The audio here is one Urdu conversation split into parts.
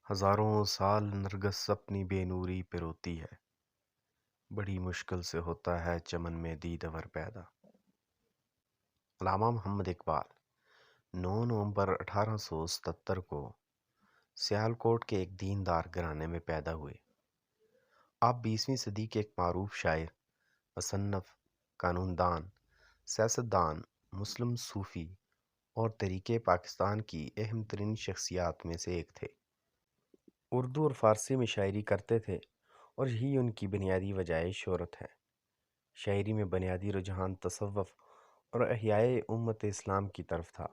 ہزاروں سال نرگس اپنی بے نوری پہ روتی ہے، بڑی مشکل سے ہوتا ہے چمن میں دیدور پیدا۔ علامہ محمد اقبال 9 نومبر 1877 کو سیالکوٹ کے ایک دیندار گھرانے میں پیدا ہوئے۔ آپ 20ویں صدی کے ایک معروف شاعر، مصنف، قانون دان، سیاستدان، مسلم صوفی اور تحریک پاکستان کی اہم ترین شخصیات میں سے ایک تھے۔ اردو اور فارسی میں شاعری کرتے تھے اور یہی ان کی بنیادی وجہ شہرت ہے۔ شاعری میں بنیادی رجحان تصوف اور احیاء امت اسلام کی طرف تھا۔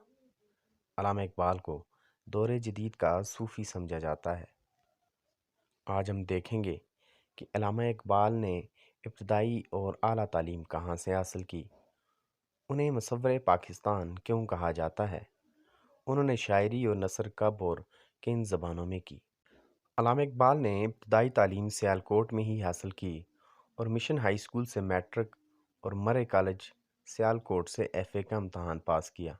علامہ اقبال کو دور جدید کا صوفی سمجھا جاتا ہے۔ آج ہم دیکھیں گے کہ علامہ اقبال نے ابتدائی اور اعلیٰ تعلیم کہاں سے حاصل کی، انہیں مصور پاکستان کیوں کہا جاتا ہے، انہوں نے شاعری اور نثر کب اور کن زبانوں میں کی۔ علامہ اقبال نے ابتدائی تعلیم سیالکوٹ میں ہی حاصل کی اور مشن ہائی اسکول سے میٹرک اور مرے کالج سیالکوٹ سے ایف اے کا امتحان پاس کیا۔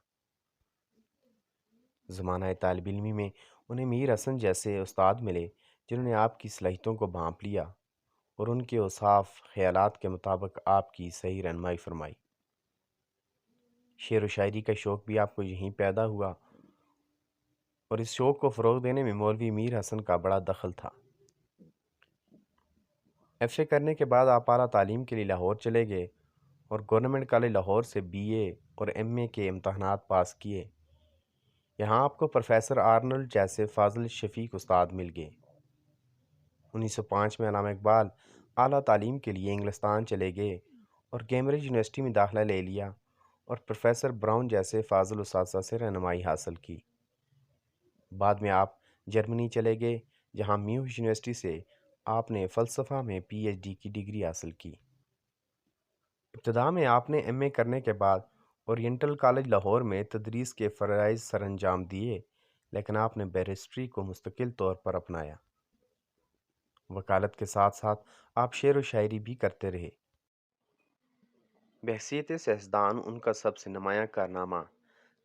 زمانہ طالب علمی میں انہیں میر حسن جیسے استاد ملے جنہوں نے آپ کی صلاحیتوں کو بھانپ لیا اور ان کے اوصاف خیالات کے مطابق آپ کی صحیح رہنمائی فرمائی۔ شعر و شاعری کا شوق بھی آپ کو یہیں پیدا ہوا اور اس شوق کو فروغ دینے میں مولوی میر حسن کا بڑا دخل تھا۔ ایف اے کرنے کے بعد آپ اعلیٰ تعلیم کے لیے لاہور چلے گئے اور گورنمنٹ کالج لاہور سے بی اے اور ایم اے کے امتحانات پاس کیے۔ یہاں آپ کو پروفیسر آرنلڈ جیسے فاضل شفیق استاد مل گئے۔ 1905 میں علامہ اقبال اعلیٰ تعلیم کے لیے انگلستان چلے گئے اور کیمبرج یونیورسٹی میں داخلہ لے لیا اور پروفیسر براؤن جیسے فاضل اساتذہ سے رہنمائی حاصل کی۔ بعد میں آپ جرمنی چلے گئے جہاں میونخ یونیورسٹی سے آپ نے فلسفہ میں پی ایچ ڈی کی ڈگری حاصل کی۔ ابتدا میں آپ نے ایم اے کرنے کے بعد اورینٹل کالج لاہور میں تدریس کے فرائض سر انجام دیے، لیکن آپ نے بیرسٹری کو مستقل طور پر اپنایا۔ وکالت کے ساتھ ساتھ آپ شعر و شاعری بھی کرتے رہے۔ بحیثیت سیاستدان ان کا سب سے نمایاں کارنامہ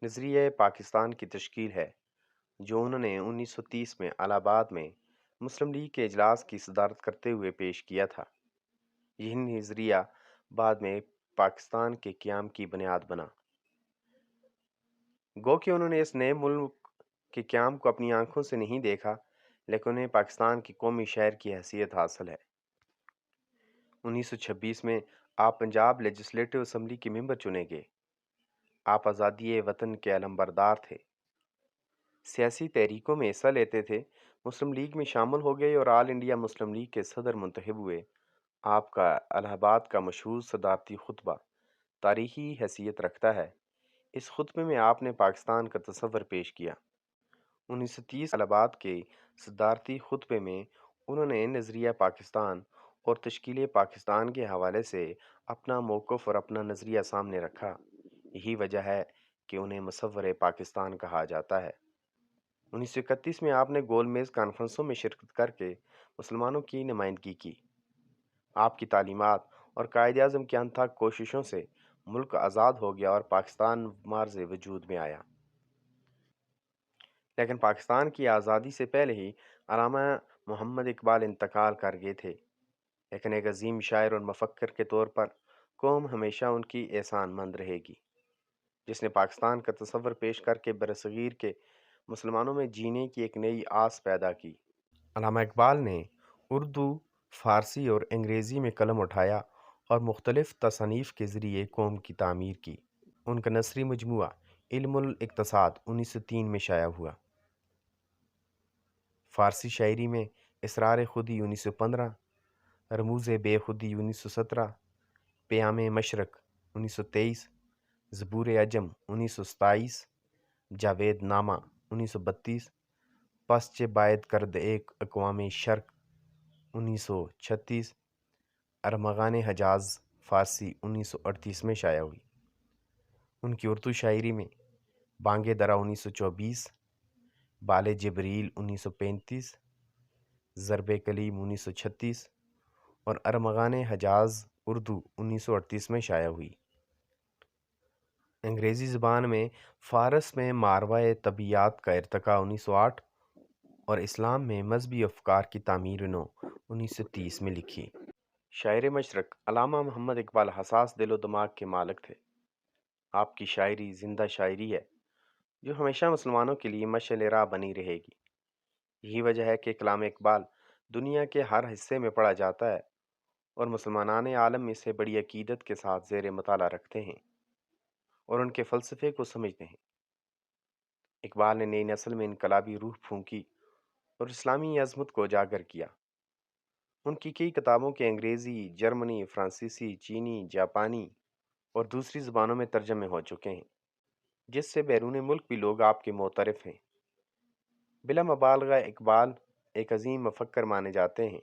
نظریہ پاکستان کی تشکیل ہے، جو انہوں نے 1930 میں الہ آباد میں مسلم لیگ کے اجلاس کی صدارت کرتے ہوئے پیش کیا تھا۔ یہ نظریہ بعد میں پاکستان کے قیام کی بنیاد بنا۔ گو کہ انہوں نے اس نئے ملک کے قیام کو اپنی آنکھوں سے نہیں دیکھا، لیکن انہیں پاکستان کی قومی شہر کی حیثیت حاصل ہے۔ 1926 میں آپ پنجاب لیجسلیٹو اسمبلی کے ممبر چنے گئے۔ آپ آزادی وطن کے علمبردار تھے، سیاسی تحریکوں میں حصہ لیتے تھے، مسلم لیگ میں شامل ہو گئے اور آل انڈیا مسلم لیگ کے صدر منتخب ہوئے۔ آپ کا الہ آباد کا مشہور صدارتی خطبہ تاریخی حیثیت رکھتا ہے۔ اس خطبے میں آپ نے پاکستان کا تصور پیش کیا۔ 1930 الہ آباد کے صدارتی خطبے میں انہوں نے نظریہ پاکستان اور تشکیل پاکستان کے حوالے سے اپنا موقف اور اپنا نظریہ سامنے رکھا۔ یہی وجہ ہے کہ انہیں مصور پاکستان کہا جاتا ہے۔ 1931 میں آپ نے گول میز کانفرنسوں میں شرکت کر کے مسلمانوں کی نمائندگی کی۔ آپ کی تعلیمات اور قائد اعظم کی انتھک کوششوں سے ملک آزاد ہو گیا اور پاکستان مارز وجود میں آیا۔ لیکن پاکستان کی آزادی سے پہلے ہی علامہ محمد اقبال انتقال کر گئے تھے، لیکن ایک عظیم شاعر اور مفکر کے طور پر قوم ہمیشہ ان کی احسان مند رہے گی، جس نے پاکستان کا تصور پیش کر کے برصغیر کے مسلمانوں میں جینے کی ایک نئی آس پیدا کی۔ علامہ اقبال نے اردو، فارسی اور انگریزی میں قلم اٹھایا اور مختلف تصانیف کے ذریعے قوم کی تعمیر کی۔ ان کا نثری مجموعہ علم الاقتصاد 1903 میں شائع ہوا۔ فارسی شاعری میں اسرار خودی 1915، رموز بے خودی 1917، پیام مشرق 1923، زبور عجم 1927، جاوید نامہ 1932، پسچ باید کرد ایک اقوام شرق 1936، ارمغان حجاز فارسی 1938 میں شائع ہوئی۔ ان کی اردو شاعری میں بانگ درا 1924، بال جبریل 1935، ضرب کلیم 1936 اور ارمغان حجاز اردو 1938 میں شائع ہوئی۔ انگریزی زبان میں فارس میں ماروائے طبیعیات کا ارتقاء 1908 اور اسلام میں مذہبی افکار کی تعمیر نو 1930 میں لکھی۔ شاعر مشرق علامہ محمد اقبال حساس دل و دماغ کے مالک تھے۔ آپ کی شاعری زندہ شاعری ہے جو ہمیشہ مسلمانوں کے لیے مشعل راہ بنی رہے گی۔ یہی وجہ ہے کہ کلام اقبال دنیا کے ہر حصے میں پڑھا جاتا ہے اور مسلمانان عالم اسے بڑی عقیدت کے ساتھ زیر مطالعہ رکھتے ہیں اور ان کے فلسفے کو سمجھتے ہیں۔ اقبال نے نئی نسل میں انقلابی روح پھونکی اور اسلامی عظمت کو اجاگر کیا۔ ان کی کئی کتابوں کے انگریزی، جرمنی، فرانسیسی، چینی، جاپانی اور دوسری زبانوں میں ترجمے ہو چکے ہیں، جس سے بیرون ملک بھی لوگ آپ کے معترف ہیں۔ بلا مبالغہ اقبال ایک عظیم مفکر مانے جاتے ہیں